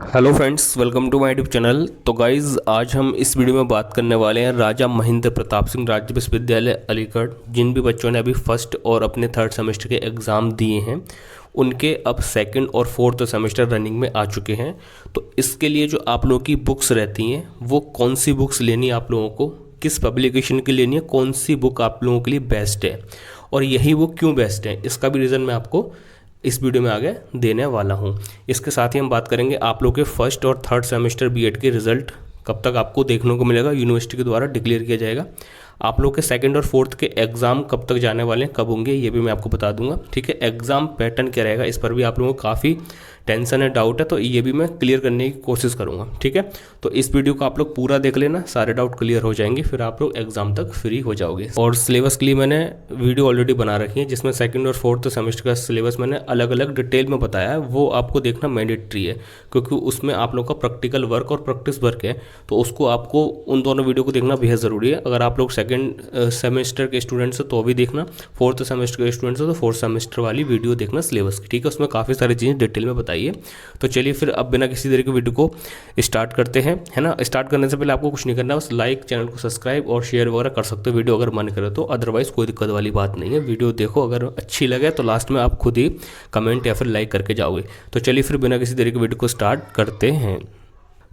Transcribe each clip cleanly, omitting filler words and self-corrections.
Hello friends, welcome to my YouTube channel. तो guys, आज हम इस वीडियो में बात करने वाले हैं राजा महेंद्र प्रताप सिंह राज्य विश्वविद्यालय अलीगढ़। जिन भी बच्चों ने अभी फर्स्ट और अपने थर्ड सेमेस्टर के एग्ज़ाम दिए हैं उनके अब सेकंड और फोर्थ सेमेस्टर रनिंग में आ चुके हैं। तो इसके लिए जो आप लोगों की बुक्स रहती हैं वो कौन सी बुक्स लेनी है, आप लोगों को किस पब्लिकेशन की लेनी है, कौन सी बुक आप लोगों के लिए बेस्ट है और यही वो क्यों बेस्ट है, इसका भी रीज़न मैं आपको इस वीडियो में आगे देने वाला हूँ। इसके साथ ही हम बात करेंगे आप लोग के फर्स्ट और थर्ड सेमेस्टर बीएड के रिजल्ट कब तक आपको देखने को मिलेगा, यूनिवर्सिटी के द्वारा डिक्लेयर किया जाएगा। आप लोग के सेकंड और फोर्थ के एग्ज़ाम कब तक जाने वाले हैं, कब होंगे, ये भी मैं आपको बता दूंगा। ठीक है, एग्ज़ाम पैटर्न क्या रहेगा इस पर भी आप लोगों को काफ़ी टेंशन है, डाउट है, तो ये भी मैं क्लियर करने की कोशिश करूंगा। ठीक है, तो इस वीडियो को आप लोग पूरा देख लेना, सारे डाउट क्लियर हो जाएंगे, फिर आप लोग एग्जाम तक फ्री हो जाओगे। और सिलेबस के लिए मैंने वीडियो ऑलरेडी बना रखी है जिसमें सेकंड और फोर्थ सेमेस्टर का सिलेबस मैंने अलग अलग डिटेल में बताया है, वो आपको देखना मैंडेटरी है क्योंकि उसमें आप लोग का प्रैक्टिकल वर्क और प्रैक्टिस वर्क है, तो उसको आपको उन दोनों वीडियो को देखना बेहद ज़रूरी है। अगर आप लोग सेकंड सेमेस्टर के स्टूडेंट्स हैं तो भी देखना, फोर्थ सेमेस्टर के स्टूडेंट्स हैं तो फोर्थ सेमेस्टर वाली वीडियो देखना सिलेबस की। ठीक है, उसमें काफ़ी सारी चीज़ें डिटेल में बताइए। तो चलिए फिर अब बिना किसी देरी के वीडियो को स्टार्ट करते हैं, है ना। स्टार्ट करने से पहले आपको कुछ नहीं करना, बस लाइक, चैनल को सब्सक्राइब और शेयर वगैरह कर सकते हो वीडियो अगर मन करे तो, अदरवाइज कोई दिक्कत वाली बात नहीं है। वीडियो देखो, अगर अच्छी लगे तो लास्ट में आप खुद ही कमेंट या फिर लाइक करके जाओगे। तो चलिए फिर बिना किसी देरी के वीडियो को स्टार्ट करते हैं।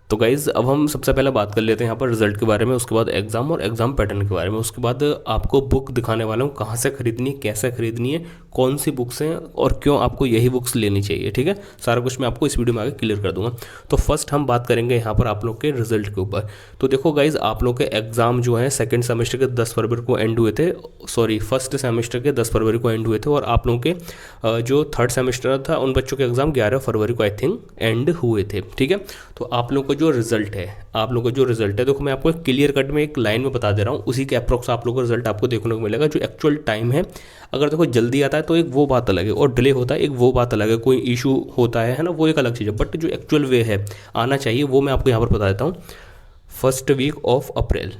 तो गाइज़, अब हम सबसे पहले बात कर लेते हैं यहाँ पर रिजल्ट के बारे में, उसके बाद एग्जाम और एग्जाम पैटर्न के बारे में, उसके बाद आपको बुक दिखाने वाला हूँ कहाँ से खरीदनी है, कैसे खरीदनी है, कौन सी बुक्स हैं और क्यों आपको यही बुक्स लेनी चाहिए। ठीक है, सारा कुछ मैं आपको इस वीडियो में आगे क्लियर कर दूंगा। तो फर्स्ट हम बात करेंगे यहाँ पर आप लोग के रिजल्ट के ऊपर। तो देखो गाइज़, आप लोग के एग्जाम जो है सेकेंड सेमेस्टर के 10 फरवरी को एंड हुए थे, सॉरी फर्स्ट सेमेस्टर के 10 फरवरी को एंड हुए थे, और आप लोगों के जो थर्ड सेमेस्टर था उन बच्चों के एग्जाम 11 फरवरी को आई थिंक एंड हुए थे। ठीक है, तो आप लोग का जो रिजल्ट है, देखो मैं आपको एक क्लियर कट में एक लाइन में बता दे रहा हूँ, उसी के अप्रोक्स आप लोगों का रिजल्ट आपको देखने को मिलेगा। जो एक्चुअल टाइम है, अगर देखो जल्दी आता है तो एक वो बात अलग है, और डिले होता है एक वो बात अलग है, कोई इशू होता है ना, वो एक अलग चीज़ है, बट जो एक्चुअल वे है आना चाहिए वो मैं आपको यहाँ पर बता देता हूँ। फर्स्ट वीक ऑफ अप्रैल,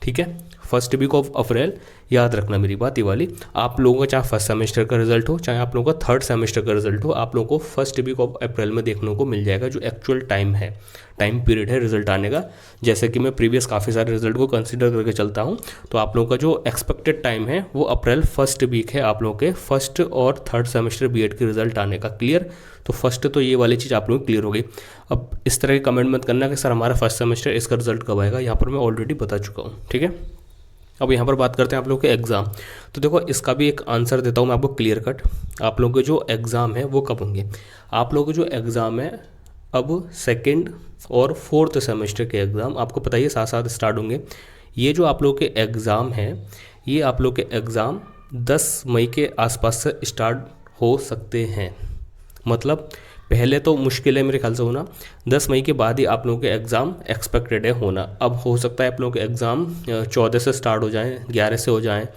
ठीक है, फर्स्ट वीक ऑफ अप्रैल, याद रखना मेरी बात ये वाली। आप लोगों का चाहे फर्स्ट सेमेस्टर का रिजल्ट हो, चाहे आप लोगों का थर्ड सेमेस्टर का रिजल्ट हो, आप लोगों को फर्स्ट वीक ऑफ अप्रैल में देखने को मिल जाएगा जो एक्चुअल टाइम है, टाइम पीरियड है रिजल्ट आने का। जैसे कि मैं प्रीवियस काफ़ी सारे रिजल्ट को कंसिडर करके चलता हूँ, तो आप लोगों का जो एक्सपेक्टेड टाइम है वो अप्रैल फर्स्ट वीक है आप लोगों के फर्स्ट और थर्ड सेमेस्टर बीएड के रिजल्ट आने का। क्लियर, तो फर्स्ट तो ये वाली चीज़ आप लोगों की क्लियर हो गई। अब इस तरह की कमेंट मत करना कि सर हमारा फर्स्ट सेमेस्टर इसका रिजल्ट कब आएगा, यहाँ पर मैं ऑलरेडी बता चुका हूँ। ठीक है, अब यहाँ पर बात करते हैं आप लोग के एग्ज़ाम। तो देखो इसका भी एक आंसर देता हूँ मैं आपको क्लियर कट। आप लोगों के जो एग्ज़ाम है वो कब होंगे, आप लोगों के जो एग्ज़ाम है अब सेकंड और फोर्थ सेमेस्टर के एग्ज़ाम आपको पता ही है साथ साथ स्टार्ट होंगे। ये जो आप लोग के एग्ज़ाम हैं, ये आप लोग के एग्ज़ाम 10 मई के आसपास से स्टार्ट हो सकते हैं। मतलब पहले तो मुश्किल है मेरे ख्याल से होना, 10 मई के बाद ही आप लोगों के एग्ज़ाम एक्सपेक्टेड है होना। अब हो सकता है आप लोगों के एग्ज़ाम 14 से स्टार्ट हो जाएं, 11 से हो जाएं,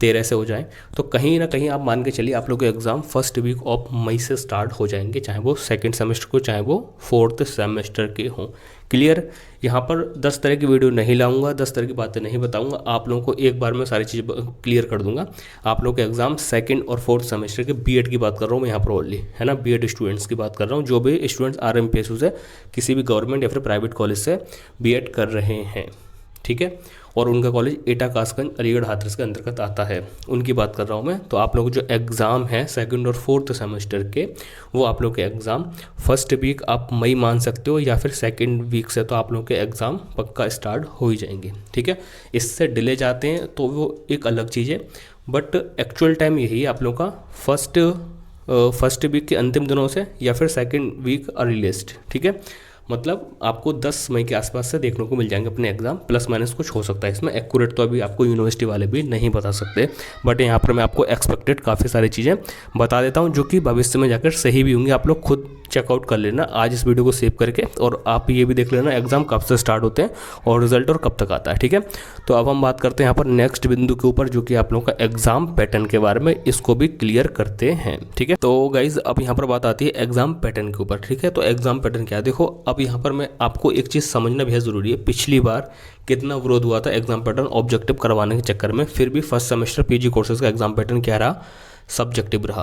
13 से हो जाएं, तो कहीं ना कहीं आप मान के चलिए आप लोग के exam first week of May से स्टार्ट हो जाएंगे, चाहे वो सेकंड सेमेस्टर को चाहे वो फोर्थ सेमेस्टर के हों। क्लियर, यहाँ पर 10 तरह की वीडियो नहीं लाऊंगा, 10 तरह की बातें नहीं बताऊंगा, आप लोगों को एक बार में सारी चीज़ क्लियर कर दूंगा। आप लोग के एग्ज़ाम सेकंड और फोर्थ सेमेस्टर के बीएड की बात कर रहा हूँ मैं यहाँ पर ओनली, है ना, बीएड स्टूडेंट्स की बात कर रहा हूँ, जो भी स्टूडेंट्स आरएमपीएसयू से किसी भी गवर्नमेंट या फिर प्राइवेट कॉलेज से बीएड कर रहे हैं। ठीक है, और उनका कॉलेज एटा कासगंज अलीगढ़ हाथरस के अंतर्गत आता है, उनकी बात कर रहा हूँ मैं। तो आप लोग जो एग्ज़ाम है सेकंड और फोर्थ सेमेस्टर के, वो आप लोग के एग्ज़ाम फर्स्ट वीक आप मई मान सकते हो, या फिर सेकंड वीक से तो आप लोग के एग्ज़ाम पक्का स्टार्ट हो ही जाएंगे। ठीक है, इससे डिले जाते हैं तो वो एक अलग चीज़ है, बट एक्चुअल टाइम यही है आप लोग का फर्स्ट वीक के अंतिम दिनों से या फिर सेकेंड वीक अर्लीस्ट। ठीक है, मतलब आपको 10 मई के आसपास से देखने को मिल जाएंगे अपने एग्जाम, प्लस माइनस कुछ हो सकता है इसमें, एक्यूरेट तो अभी आपको यूनिवर्सिटी वाले भी नहीं बता सकते, बट यहाँ पर मैं आपको एक्सपेक्टेड काफ़ी सारी चीज़ें बता देता हूँ जो कि भविष्य में जाकर सही भी होंगी। आप लोग खुद चेकआउट कर लेना आज इस वीडियो को सेव करके, और आप ये भी देख लेना एग्जाम कब से स्टार्ट होते हैं और रिजल्ट और कब तक आता है। ठीक है, तो अब हम बात करते हैं यहाँ पर नेक्स्ट बिंदु के ऊपर, जो कि आप लोगों का एग्जाम पैटर्न के बारे में, इसको भी क्लियर करते हैं। ठीक है, तो गाइज अब यहाँ पर बात आती है एग्जाम पैटर्न के ऊपर। ठीक है, तो एग्जाम पैटर्न क्या है, देखो अब यहाँ पर मैं आपको एक चीज़ समझना बेहद ज़रूरी है। पिछली बार कितना विरोध हुआ था एग्जाम पैटर्न ऑब्जेक्टिव करवाने के चक्कर में, फिर भी फर्स्ट सेमेस्टर पीजी कोर्सेज का एग्जाम पैटर्न क्या रहा, सब्जेक्टिव रहा,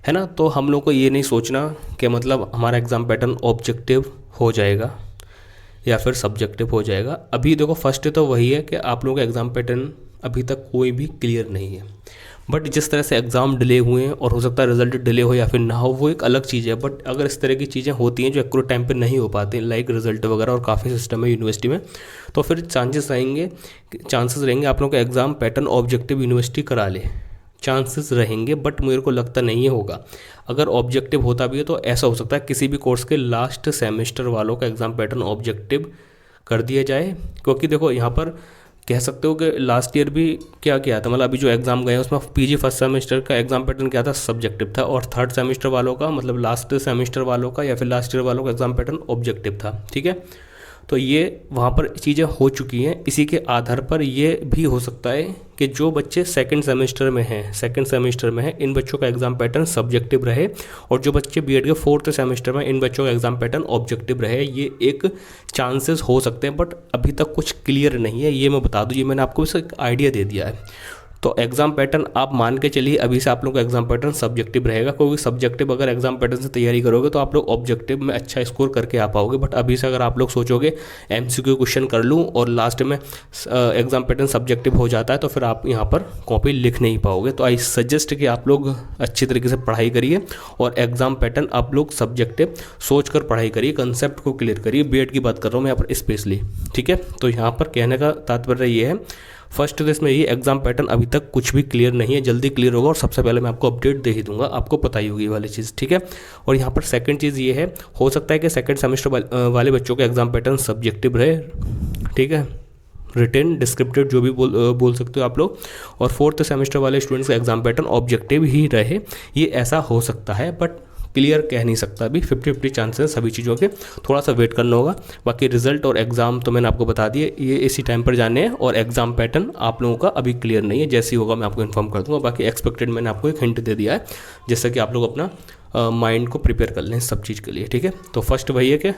है ना। तो हम लोग को ये नहीं सोचना कि मतलब हमारा एग्जाम पैटर्न ऑब्जेक्टिव हो जाएगा या फिर सब्जेक्टिव हो जाएगा। अभी देखो फर्स्ट तो वही है कि आप लोगों का एग्ज़ाम पैटर्न अभी तक कोई भी क्लियर नहीं है, बट जिस तरह से एग्ज़ाम डिले हुए हैं और हो सकता है रिजल्ट डिले हो या फिर ना हो, वो एक अलग चीज़ है। बट अगर इस तरह की चीज़ें होती हैं जो एक्यूरेट टाइम पे नहीं हो पाती, लाइक रिजल्ट वगैरह, और काफ़ी सिस्टम है यूनिवर्सिटी में, तो फिर चांसेस रहेंगे आप लोगों का एग्ज़ाम पैटर्न ऑब्जेक्टिव यूनिवर्सिटी करा ले, चांसेस रहेंगे। बट मेरे को लगता नहीं है होगा। अगर ऑब्जेक्टिव होता भी है तो ऐसा हो सकता है किसी भी कोर्स के लास्ट सेमेस्टर वालों का एग्ज़ाम पैटर्न ऑब्जेक्टिव कर दिया जाए, क्योंकि देखो यहाँ पर कह सकते हो कि लास्ट ईयर भी क्या किया था, मतलब अभी जो एग्ज़ाम गए उसमें पीजी फर्स्ट सेमेस्टर का एग्ज़ाम पैटर्न क्या था, सब्जेक्टिव था, और थर्ड सेमेस्टर वालों का, मतलब लास्ट सेमेस्टर वालों का या फिर लास्ट ईयर वालों का एग्ज़ाम पैटर्न ऑब्जेक्टिव था। ठीक है, तो ये वहाँ पर चीज़ें हो चुकी हैं। इसी के आधार पर ये भी हो सकता है कि जो बच्चे सेकंड सेमेस्टर में हैं इन बच्चों का एग्ज़ाम पैटर्न सब्जेक्टिव रहे, और जो बच्चे बीएड के फोर्थ सेमेस्टर में, इन बच्चों का एग्ज़ाम पैटर्न ऑब्जेक्टिव रहे। ये एक चांसेस हो सकते हैं, बट अभी तक कुछ क्लियर नहीं है, ये मैं बता दूँ। ये मैंने आपको बस एक आइडिया दे दिया है। तो एग्ज़ाम पैटर्न आप मान के चलिए अभी से आप लोगों का एग्ज़ाम पैटर्न सब्जेक्टिव रहेगा, क्योंकि सब्जेक्टिव अगर एग्ज़ाम पैटर्न से तैयारी करोगे तो आप लोग ऑब्जेक्टिव में अच्छा स्कोर करके आ पाओगे। बट अभी से अगर आप लोग सोचोगे एमसीक्यू क्वेश्चन कर लूँ और लास्ट में एग्ज़ाम पैटर्न सब्जेक्टिव हो जाता है, तो फिर आप यहाँ पर कॉपी लिख नहीं पाओगे। तो आई सजेस्ट कि आप लोग अच्छी तरीके से पढ़ाई करिए और एग्ज़ाम पैटर्न आप लोग सब्जेक्टिव सोच कर पढ़ाई करिए, कंसेप्ट को क्लियर करिए। बीएड की बात कर रहा हूँ मैं यहाँ पर स्पेशली। ठीक है, तो यहाँ पर कहने का तात्पर्य ये है, फर्स्ट तो इसमें ये एग्ज़ाम पैटर्न अभी तक कुछ भी क्लियर नहीं है, जल्दी क्लियर होगा और सबसे पहले मैं आपको अपडेट दे ही दूंगा, आपको पता ही होगी ये वाली चीज़। ठीक है, और यहाँ पर सेकंड चीज़ ये है, हो सकता है कि सेकंड सेमेस्टर वाले बच्चों का एग्ज़ाम पैटर्न सब्जेक्टिव रहे। ठीक है, रिटेन डिस्क्रिप्टिव जो भी बोल सकते हो आप लोग, और फोर्थ सेमेस्टर वाले स्टूडेंट्स का एग्ज़ाम पैटर्न ऑब्जेक्टिव ही रहे। ये ऐसा हो सकता है, बट क्लियर कह नहीं सकता। अभी 50-50 चांसेस सभी चीज़ों के, थोड़ा सा वेट करना होगा। बाकी रिजल्ट और एग्ज़ाम तो मैंने आपको बता दिए, ये इसी टाइम पर जाने हैं, और एग्ज़ाम पैटर्न आप लोगों का अभी क्लियर नहीं है। जैसे ही होगा मैं आपको इन्फॉर्म कर दूंगा। बाकी एक्सपेक्टेड मैंने आपको एक हिंट दे दिया है, जिससे कि आप लोग अपना माइंड को प्रिपेयर कर लें सब चीज़ के लिए। ठीक है, तो फर्स्ट वही है कि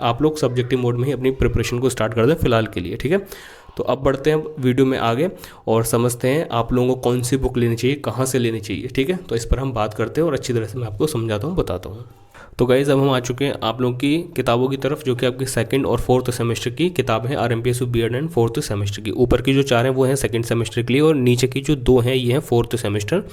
आप लोग सब्जेक्टिव मोड में ही अपनी प्रिपरेशन को स्टार्ट कर दें फिलहाल के लिए। ठीक है, तो अब बढ़ते हैं वीडियो में आगे और समझते हैं आप लोगों को कौन सी बुक लेनी चाहिए, कहाँ से लेनी चाहिए। ठीक है, तो इस पर हम बात करते हैं और अच्छी तरह से मैं आपको समझाता हूँ, बताता हूँ। तो गाइज़ अब हम आ चुके हैं आप लोगों की किताबों की तरफ, जो कि आपकी सेकंड और फोर्थ सेमेस्टर की किताब है, आरएमपीएसयू बीएड एंड फोर्थ सेमेस्टर की। ऊपर की जो 4 हैं वो हैं सेकंड सेमेस्टर के लिए, और नीचे की जो 2 हैं ये हैं फोर्थ सेमेस्टर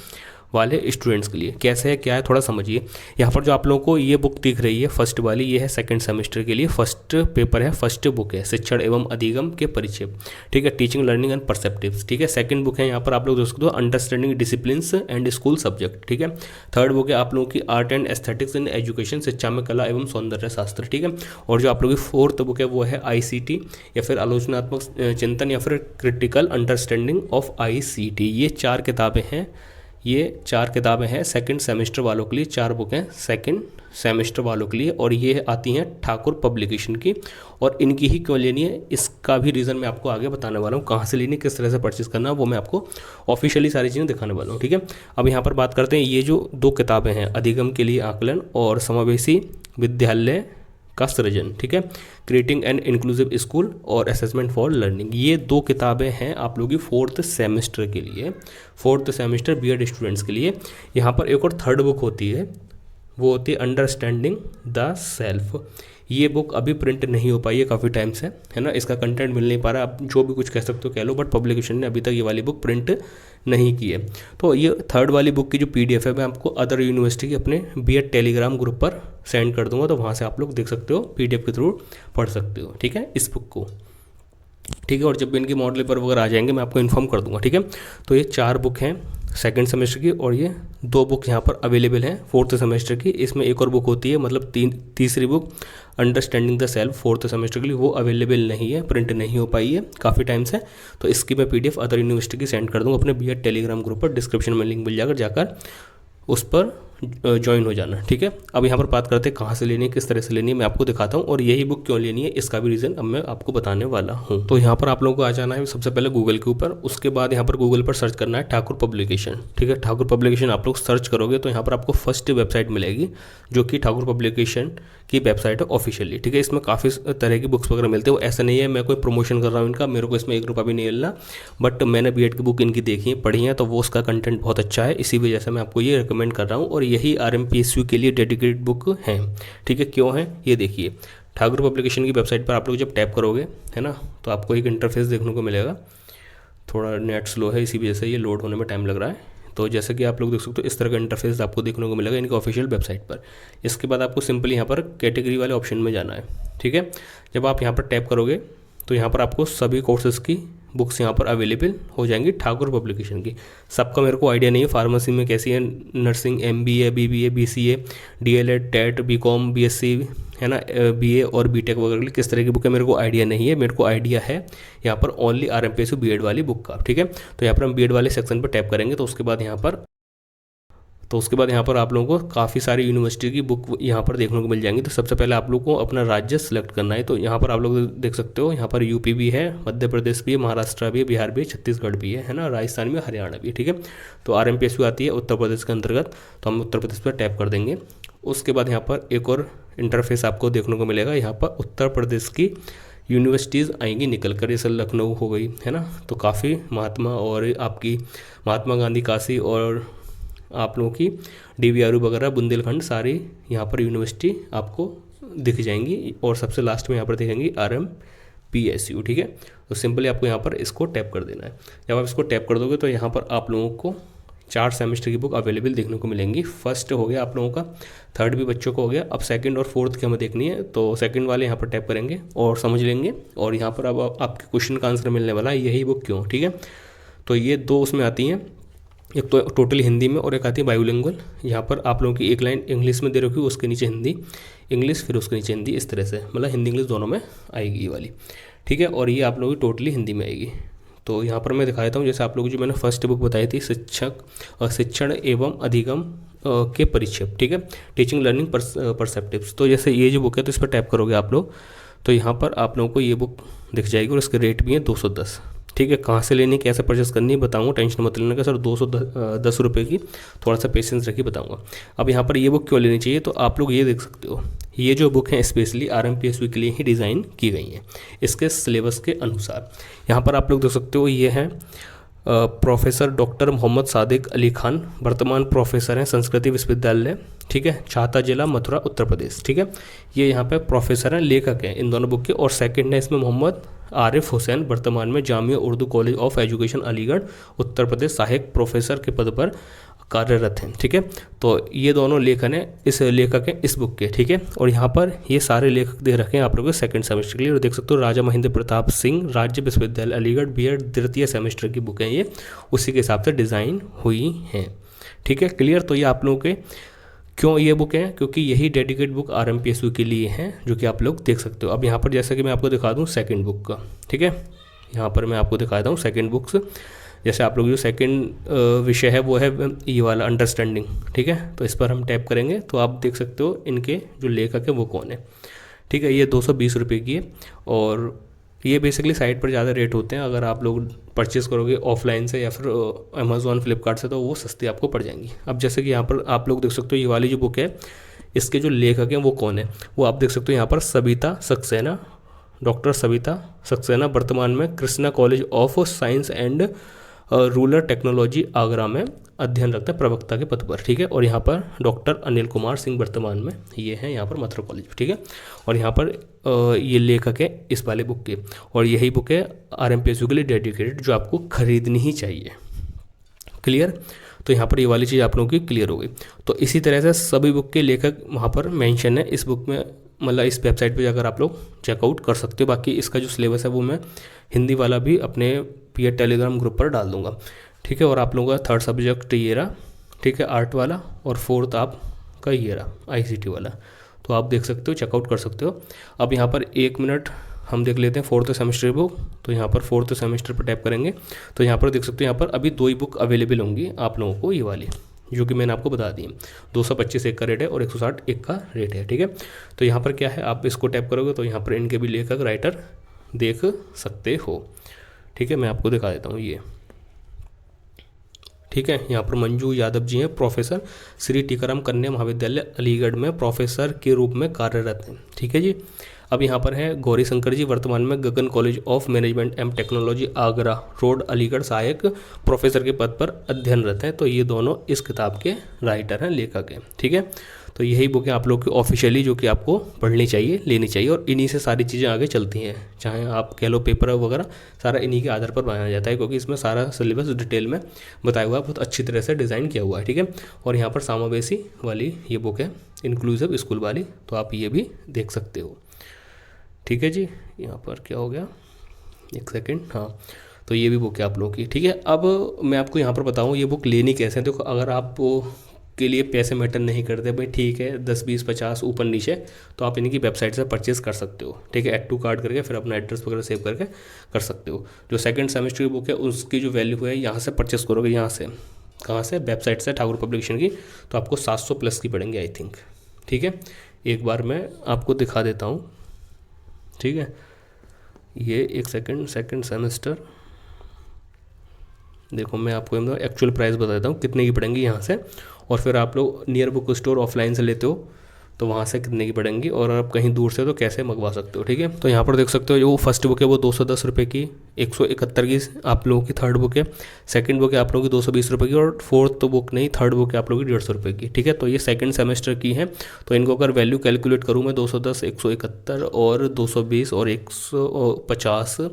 वाले स्टूडेंट्स के लिए। कैसे है क्या है थोड़ा समझिए। यहाँ पर जो आप लोगों को ये बुक दिख रही है फर्स्ट वाली, ये है सेकंड सेमेस्टर के लिए फर्स्ट पेपर है, फर्स्ट बुक है शिक्षण एवं अधिगम के परिचय। ठीक है, टीचिंग लर्निंग एंड परसेप्टिव्स। ठीक है, सेकंड बुक है यहाँ पर आप लोग देख सकते हो understanding disciplines and school subject. ठीक है, थर्ड बुक है आप लोगों की art and aesthetics in education, शिक्षा में कला एवं सौंदर्य शास्त्र। ठीक है, और जो आप लोगों की फोर्थ बुक है वो है आईसीटी या फिर आलोचनात्मक चिंतन या फिर क्रिटिकल अंडरस्टैंडिंग ऑफ आईसीटी। ये 4 किताबें हैं सेकंड सेमेस्टर वालों के लिए, 4 बुक हैं सेकंड सेमेस्टर वालों के लिए, और ये आती हैं ठाकुर पब्लिकेशन की। और इनकी ही क्यों लेनी है इसका भी रीज़न मैं आपको आगे बताने वाला हूँ, कहाँ से लेनी है, किस तरह से परचेज़ करना है, वो मैं आपको ऑफिशियली सारी चीज़ें दिखाने वाला हूँ। ठीक है, अब यहाँ पर बात करते हैं, ये जो 2 किताबें हैं, अधिगम के लिए आकलन और समावेशी विद्यालय का सृजन। ठीक है, क्रिएटिंग एन इंक्लूसिव स्कूल और असेसमेंट फॉर लर्निंग, ये 2 किताबें हैं आप लोगों की फोर्थ सेमेस्टर के लिए, फोर्थ सेमेस्टर बीएड स्टूडेंट्स के लिए। यहाँ पर एक और थर्ड बुक होती है, वो होती है अंडरस्टैंडिंग द सेल्फ। ये बुक अभी प्रिंट नहीं हो पाई है काफ़ी टाइम से, है ना, इसका कंटेंट मिल नहीं पा रहा, आप जो भी कुछ कह सकते हो कह लो, बट पब्लिकेशन ने अभी तक ये वाली बुक प्रिंट नहीं की है। तो ये थर्ड वाली बुक की जो पीडीएफ है मैं आपको अदर यूनिवर्सिटी के अपने बीएड टेलीग्राम ग्रुप पर सेंड कर दूंगा, तो वहाँ से आप लोग देख सकते हो, पीडीएफ के थ्रू पढ़ सकते हो। ठीक है, इस बुक को। ठीक है, और जब भी इनके मॉडल पेपर वगैरह आ जाएंगे मैं आपको इन्फॉर्म कर दूंगा। ठीक है, तो ये 4 बुक हैं सेकंड सेमेस्टर की, और ये 2 बुक यहाँ पर अवेलेबल हैं फोर्थ सेमेस्टर की। इसमें एक और बुक होती है, मतलब तीसरी book understanding the self fourth semester के लिए, वो अवेलेबल नहीं है, प्रिंट नहीं हो पाई है काफ़ी टाइम से। तो इसकी मैं पीडीएफ अदर यूनिवर्सिटी की सेंड कर दूँगा अपने बीएड टेलीग्राम ग्रुप पर, डिस्क्रिप्शन में लिंक मिल जाकर उस पर ज्वाइन हो जाना। ठीक है, अब यहाँ पर बात करते हैं कहाँ से लेनी है, किस तरह से लेनी है, मैं आपको दिखाता हूँ, और यही बुक क्यों लेनी है इसका भी रीज़न अब मैं आपको बताने वाला हूँ। तो यहाँ पर आप लोगों को आ जाना है सबसे पहले गूगल के ऊपर, उसके बाद यहाँ पर गूगल पर सर्च करना है ठाकुर पब्लिकेशन। ठीक है, ठाकुर पब्लिकेशन आप लोग सर्च करोगे तो यहाँ पर आपको फर्स्ट वेबसाइट मिलेगी, जो कि ठाकुर पब्लिकेशन की वेबसाइट है ऑफिशियली। ठीक है, इसमें काफ़ी तरह की बुक्स वगैरह मिलते हैं, वो ऐसा नहीं है मैं कोई प्रमोशन कर रहा हूँ इनका, मेरे को इसमें 1 रुपया भी नहीं मिलना, बट मैंने बीएड की बुक इनकी देखी है, पढ़ी है, तो वो उसका कंटेंट बहुत अच्छा है, इसी वजह से मैं आपको ये रिकमेंड कर रहा हूँ। और यही आरएमपीएसयू के लिए डेडिकेटेड बुक हैं। ठीक है, क्यों है ये देखिए, ठाकुर पब्लिकेशन की वेबसाइट पर आप लोग जब टैप करोगे, है ना, तो आपको एक इंटरफेस देखने को मिलेगा। थोड़ा नेट स्लो है, इसी वजह से ये लोड होने में टाइम लग रहा है। तो जैसे कि आप लोग देख सकते हो, इस तरह का इंटरफेस आपको देखने को मिलेगा इनकी ऑफिशियल वेबसाइट पर। इसके बाद आपको सिंपली यहाँ पर कैटेगरी वाले ऑप्शन में जाना है, ठीक है। जब आप यहाँ पर टैप करोगे तो यहाँ पर आपको सभी कोर्सेज़ की बुक्स यहाँ पर अवेलेबल हो जाएंगी ठाकुर पब्लिकेशन की। सबका मेरे को आइडिया नहीं है फार्मेसी में कैसी है, nursing, MBA, BBA, BCA, DLED, TET, BCom, BSc, है ना, BA और BTech वगैरह किस तरह की बुक है मेरे को आइडिया नहीं है। मेरे को आइडिया है यहाँ पर ओनली RMPSU BEd वाली बुक का, ठीक है। तो यहाँ पर हम BEd वाले सेक्शन पर टैप करेंगे तो उसके बाद यहाँ पर आप लोगों को काफ़ी सारी यूनिवर्सिटी की बुक यहाँ पर देखने को मिल जाएंगी। तो सबसे पहले आप लोगों को अपना राज्य सेलेक्ट करना है। तो यहाँ पर आप लोग देख सकते हो, यहाँ पर यूपी भी है, मध्य प्रदेश भी है, महाराष्ट्र भी है, बिहार भी है, छत्तीसगढ़ भी है ना, राजस्थान भी, हरियाणा भी, ठीक है। तो RMPSU आती है उत्तर प्रदेश के अंतर्गत, तो हम उत्तर प्रदेश पर टैप कर देंगे। उसके बाद यहाँ पर एक और इंटरफेस आपको देखने को मिलेगा। यहाँ पर उत्तर प्रदेश की यूनिवर्सिटीज़ आएंगी निकल कर, जैसे लखनऊ हो गई, है ना, तो काफ़ी महात्मा और आपकी महात्मा गांधी काशी और आप लोगों की DVRU वगैरह, बुंदेलखंड, सारी यहाँ पर यूनिवर्सिटी आपको दिख जाएंगी। और सबसे लास्ट में यहाँ पर दिखेंगी RMPSU, ठीक है। तो सिंपली आपको यहाँ पर इसको टैप कर देना है। जब आप इसको टैप कर दोगे तो यहाँ पर आप लोगों को 4 सेमेस्टर की बुक अवेलेबल देखने को मिलेंगी। फर्स्ट हो गया आप लोगों का, थर्ड भी बच्चों को हो गया, अब सेकंड और फोर्थ की हमें देखनी है। तो सेकंड वाले यहाँ पर टैप करेंगे और समझ लेंगे, और यहाँ पर अब आपके क्वेश्चन का आंसर मिलने वाला है, यही बुक क्यों, ठीक है। तो ये 2 उसमें आती हैं, एक तो टोटली हिंदी में और एक आती है बायोलिंगुअल। यहाँ पर आप लोगों की एक लाइन इंग्लिश में दे रखी है, उसके नीचे हिंदी, इंग्लिश, फिर उसके नीचे हिंदी, इस तरह से, मतलब हिंदी इंग्लिश दोनों में आएगी ये वाली, ठीक है। और ये आप लोगों की टोटली हिंदी में आएगी। तो यहाँ पर मैं दिखा देता हूँ, जैसे आप लोग जो मैंने फर्स्ट बुक बताई थी, शिक्षण एवं अधिगम के परिक्षेप, ठीक है, टीचिंग लर्निंग परसेप्टिव्स। तो जैसे ये जो बुक है, तो इस पर टैप करोगे आप लोग तो यहाँ पर आप लोगों को ये बुक दिख जाएगी और इसके रेट भी है 210, ठीक है। कहाँ से लेनी, कैसे परचेस करनी है बताऊंगा, टेंशन मत लेने का सर, 210 रुपये की, थोड़ा सा पेशेंस रखिए, बताऊंगा। अब यहाँ पर ये बुक क्यों लेनी चाहिए, तो आप लोग ये देख सकते हो, ये जो बुक है स्पेशली RMPSU के लिए ही डिज़ाइन की गई है, इसके सिलेबस के अनुसार। यहाँ पर आप लोग देख सकते हो, ये है प्रोफेसर डॉक्टर मोहम्मद सादिक अली खान, वर्तमान प्रोफेसर हैं संस्कृति विश्वविद्यालय, ठीक है, छाता जिला, मथुरा, उत्तर प्रदेश, ठीक है। ये यहाँ पे प्रोफेसर हैं, लेखक हैं इन दोनों बुक के। और सेकंड है इसमें मोहम्मद आरिफ हुसैन, वर्तमान में Jamia Urdu college of education Aligarh, Uttar Pradesh, सहायक प्रोफेसर के पद पर कार्यरत हैं, ठीक है। तो ये दोनों लेखक हैं इस बुक के, ठीक है। और यहाँ पर ये सारे लेखक दे रखे हैं आप लोगों के सेकंड सेमेस्टर के लिए, और देख सकते हो राजा महेंद्र प्रताप सिंह राज्य विश्वविद्यालय अलीगढ़ BEd तृतीय सेमेस्टर की बुक है ये, उसी के हिसाब से डिज़ाइन हुई हैं, ठीक है, क्लियर। तो ये आप लोगों के क्यों ये बुक है, क्योंकि यही डेडिकेट बुक RMPSU के लिए हैं, जो कि आप लोग देख सकते हो। अब यहाँ पर जैसे कि मैं आपको दिखा दूँ सेकंड बुक का, ठीक है, यहाँ पर मैं आपको दिखाता हूँ सेकंड बुक्स। जैसे आप लोग जो सेकंड विषय है वो है ये वाला अंडरस्टैंडिंग, ठीक है। तो इस पर हम टैप करेंगे तो आप देख सकते हो इनके जो लेखक है वो कौन है, ठीक है। ये 220 रुपये की है, और ये बेसिकली साइट पर ज़्यादा रेट होते हैं। अगर आप लोग परचेज़ करोगे ऑफलाइन से या फिर अमेज़ॉन, फ्लिपकार्ट से, तो वो सस्ती आपको पड़ जाएंगी। अब जैसे कि यहाँ पर आप लोग देख सकते हो ये वाली जो बुक है, इसके जो लेखक हैं वो कौन है, वो आप देख सकते हो यहाँ पर सविता सक्सेना, डॉक्टर सविता सक्सेना, वर्तमान में Krishna college of science and rural technology Agra में अध्ययन रखते हैं प्रवक्ता के पद पर, ठीक है। और यहाँ पर डॉक्टर अनिल कुमार सिंह वर्तमान में ये हैं यहाँ पर मथुरा कॉलेज, ठीक है। और यहाँ पर ये लेखक है इस वाले बुक के, और यही बुक है RMPSU के लिए डेडिकेटेड, जो आपको खरीदनी ही चाहिए, क्लियर। तो यहाँ पर ये वाली चीज़ आप लोगों की क्लियर हो गई। तो इसी तरह से सभी बुक के लेखक वहाँ पर मेंशन है इस बुक में, मतलब इस वेबसाइट पे जाकर आप लोग चेकआउट कर सकते हो। बाकी इसका जो सिलेबस है वो मैं हिंदी वाला भी अपने PEd टेलीग्राम ग्रुप पर डाल दूंगा, ठीक है। और आप लोगों का थर्ड सब्जेक्ट ये रहा, ठीक है, आर्ट वाला, और फोर्थ आपका ये रहा ICT वाला, तो आप देख सकते हो, चेकआउट कर सकते हो। अब यहाँ पर 1 मिनट हम देख लेते हैं फोर्थ सेमेस्टर बुक। तो यहाँ पर फोर्थ सेमेस्टर पर टैप करेंगे तो यहाँ पर देख सकते हो, यहाँ पर अभी 2 ही बुक अवेलेबल होंगी आप लोगों को, ये वाली जो कि मैंने आपको बता दी है। 225 एक का रेट है और 160 एक का रेट है, ठीक है। तो यहाँ पर क्या है, आप इसको टैप करोगे तो यहाँ पर इनके भी लेखक राइटर देख सकते हो, ठीक है। मैं आपको दिखा देता हूँ ये, ठीक है। यहाँ पर मंजू यादव जी हैं, प्रोफेसर, श्री टीकाराम कन्या महाविद्यालय अलीगढ़ में प्रोफेसर के रूप में कार्यरत हैं, ठीक है जी। अब यहाँ पर है गौरी शंकर जी, वर्तमान में Gagan college of management and technology Agra road Aligarh सहायक प्रोफेसर के पद पर अध्ययनरत हैं। तो ये दोनों इस किताब के राइटर हैं, लेखक हैं, ठीक है। तो तो यही बुकें आप लोग की ऑफिशियली जो कि आपको पढ़नी चाहिए, लेनी चाहिए, और इन्हीं से सारी चीज़ें आगे चलती हैं। चाहे आप कह लो पेपर वगैरह सारा इन्हीं के आधार पर बनाया जाता है, क्योंकि इसमें सारा सिलेबस डिटेल में बताया हुआ है, बहुत अच्छी तरह से डिज़ाइन किया हुआ है। ठीक है, और यहाँ पर समावेशी वाली ये बुक है, इंक्लूसिव स्कूल वाली, तो आप ये भी देख सकते हो। ठीक है जी, यहाँ पर क्या हो गया, एक सेकेंड, हाँ, तो ये भी बुक है आप लोगों की। ठीक है, अब मैं आपको यहाँ पर बताऊँ ये बुक लेनी कैसे है। देखो, अगर आप के लिए पैसे मैटर नहीं करते भाई, ठीक है, 10 20 50 ऊपर नीचे, तो आप इनकी वेबसाइट से परचेज कर सकते हो। ठीक है, ऐड टू कार्ड करके फिर अपना एड्रेस वगैरह सेव करके कर सकते हो। जो सेकंड सेमेस्टर की बुक है उसकी जो वैल्यू है, यहाँ से परचेस करोगे, यहाँ से कहाँ से, वेबसाइट से, ठाकुर पब्लिकेशन की, तो आपको 700 प्लस की पड़ेंगे आई थिंक। ठीक है, एक बार मैं आपको दिखा देता हूँ। ठीक है, ये एक सेकंड सेमेस्टर, देखो मैं आपको एक्चुअल प्राइस बता देता हूँ कितने की पड़ेंगी यहाँ से, और फिर आप लोग नियर बुक स्टोर ऑफलाइन से लेते हो तो वहाँ से कितने की पड़ेंगी, और आप कहीं दूर से तो कैसे मंगवा सकते हो। ठीक है, तो यहाँ पर देख सकते हो जो फर्स्ट बुक है वो 210 रुपये की, 171 की आप लोगों की थर्ड बुक है, सेकंड बुक है आप लोगों की 220 रुपये की, और फोर्थ बुक नहीं, थर्ड बुक है आप लोगों की 150 रुपये की। ठीक है, तो ये सेकंड सेमेस्टर की है। तो इनको अगर वैल्यू कैलकुलेट करूँ मैं, 210, 171 और 220 और 150,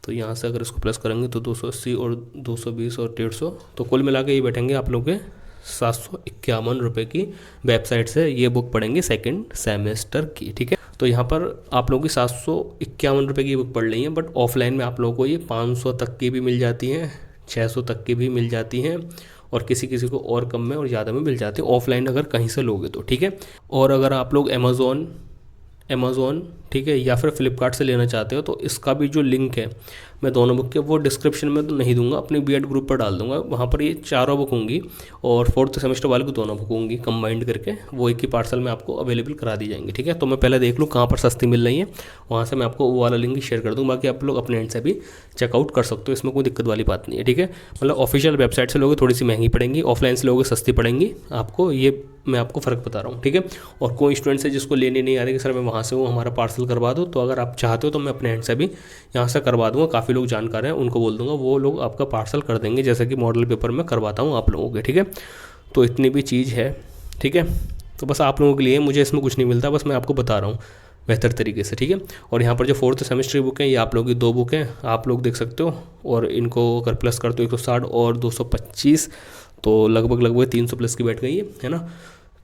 तो यहाँ से अगर इसको प्लस करेंगे तो 280 और 220 और 150, तो कुल मिला के ये बैठेंगे आप लोग के 751 रुपये की वेबसाइट से ये बुक पड़ेंगी सेकंड सेमेस्टर की। ठीक है, तो यहाँ पर आप लोगों की 751 रुपये की बुक पड़ रही है, बट ऑफलाइन में आप लोगों को ये 500 तक की भी मिल जाती हैं, 600 तक की भी मिल जाती हैं, और किसी किसी को और कम में और ज़्यादा में मिल जाती है ऑफलाइन अगर कहीं से लोगे तो। ठीक है, और अगर आप लोग अमेज़ोन, ठीक है, या फिर फ्लिपकार्ट से लेना चाहते हो तो इसका भी जो लिंक है मैं दोनों बुक के वो डिस्क्रिप्शन में तो नहीं दूंगा, अपने बीएड ग्रुप पर डाल दूंगा। वहाँ पर ये चारों बुक होंगी, और फोर्थ सेमेस्टर वाले को दोनों बुक होंगी कंबाइंड करके, वो एक ही पार्सल में आपको अवेलेबल करा दी जाएंगी। ठीक है, तो मैं पहले देख लूँ कहाँ पर सस्ती मिल रही है, वहाँ से मैं आपको वो वाला लिंक शेयर कर दूँ, बाकी आप लोग अपने एंड से भी चेकआउट कर सकते हो, इसमें कोई दिक्कत वाली बात नहीं है। ठीक है, मतलब ऑफिशियल वेबसाइट से लोगे थोड़ी सी महंगी पड़ेंगी, ऑफलाइन से लोगे सस्ती पड़ेंगी आपको, ये मैं आपको फ़र्क बता रहा हूँ। ठीक है, और कोई स्टूडेंट है जिसको लेने नहीं आ रही कि सर मैं वहाँ से हूँ हमारा पार्सल करवा दो, तो अगर आप चाहते हो तो मैं अपने एंड से भी यहाँ से करवा दूँगा। काफ़ी लोग जानकार हैं, उनको बोल दूँगा, वो लोग आपका पार्सल कर देंगे, जैसे कि मॉडल पेपर में करवाता हूँ आप लोगों के। ठीक है, तो इतनी भी चीज़ है। ठीक है, तो बस आप लोगों के लिए, मुझे इसमें कुछ नहीं मिलता, बस मैं आपको बता रहा हूँ बेहतर तरीके से। ठीक है, और यहाँ पर जो फोर्थ सेमेस्टर की बुक है ये आप लोगों की 2 बुक हैं, आप लोग देख सकते हो, और इनको अगर प्लस कर तो 160 और 225, तो लगभग 300 प्लस की बैठ गई है ना।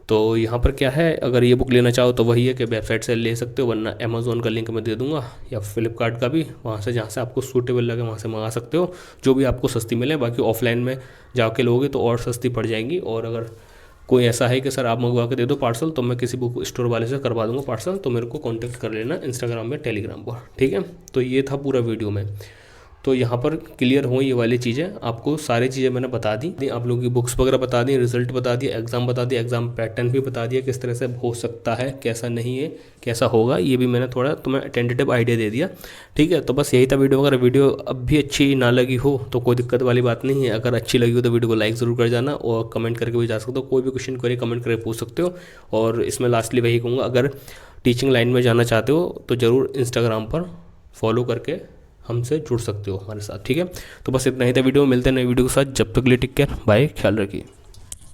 तो यहाँ पर क्या है, अगर ये बुक लेना चाहो तो वही है कि वेबसाइट से ले सकते हो, वरना अमेज़ॉन का लिंक मैं दे दूँगा, या फ्लिपकार्ट का भी, वहाँ से जहाँ से आपको सूटेबल लगे वहाँ से मंगा सकते हो, जो भी आपको सस्ती मिले। बाकी ऑफलाइन में जाके लोगे तो और सस्ती पड़ जाएंगी, और अगर कोई ऐसा है कि सर आप मंगवा के दे दो पार्सल, तो मैं किसी बुक स्टोर वाले से करवा दूँगा पार्सल, तो मेरे को कॉन्टैक्ट कर लेना इंस्टाग्राम में, टेलीग्राम पर। ठीक है, तो ये था पूरा वीडियो में, तो यहाँ पर क्लियर हो ये वाली चीज़ें, आपको सारी चीज़ें मैंने बता दी, आप लोगों की बुक्स वगैरह बता दी, रिजल्ट बता दिया, एग्ज़ाम बता दिया, एग्ज़ाम पैटर्न भी बता दिया किस तरह से हो सकता है, कैसा नहीं है, कैसा होगा, ये भी मैंने थोड़ा तुम्हें टेंटेटिव आइडिया दे दिया। ठीक है, तो बस यही था वीडियो। अगर वीडियो अब भी अच्छी ना लगी हो तो कोई दिक्कत वाली बात नहीं है, अगर अच्छी लगी हो तो वीडियो को लाइक ज़रूर कर जाना, और कमेंट करके भी जा सकते हो, कोई भी क्वेश्चन क्वेरी कमेंट करके पूछ सकते हो। और इसमें लास्टली वही कहूँगा, अगर टीचिंग लाइन में जाना चाहते हो तो ज़रूर इंस्टाग्राम पर फॉलो करके हमसे जुड़ सकते हो हमारे साथ। ठीक है, तो बस इतना ही था वीडियो, मिलते हैं नई वीडियो के साथ, जब तक के लिए टेक केयर, बाय, ख्याल रखिए।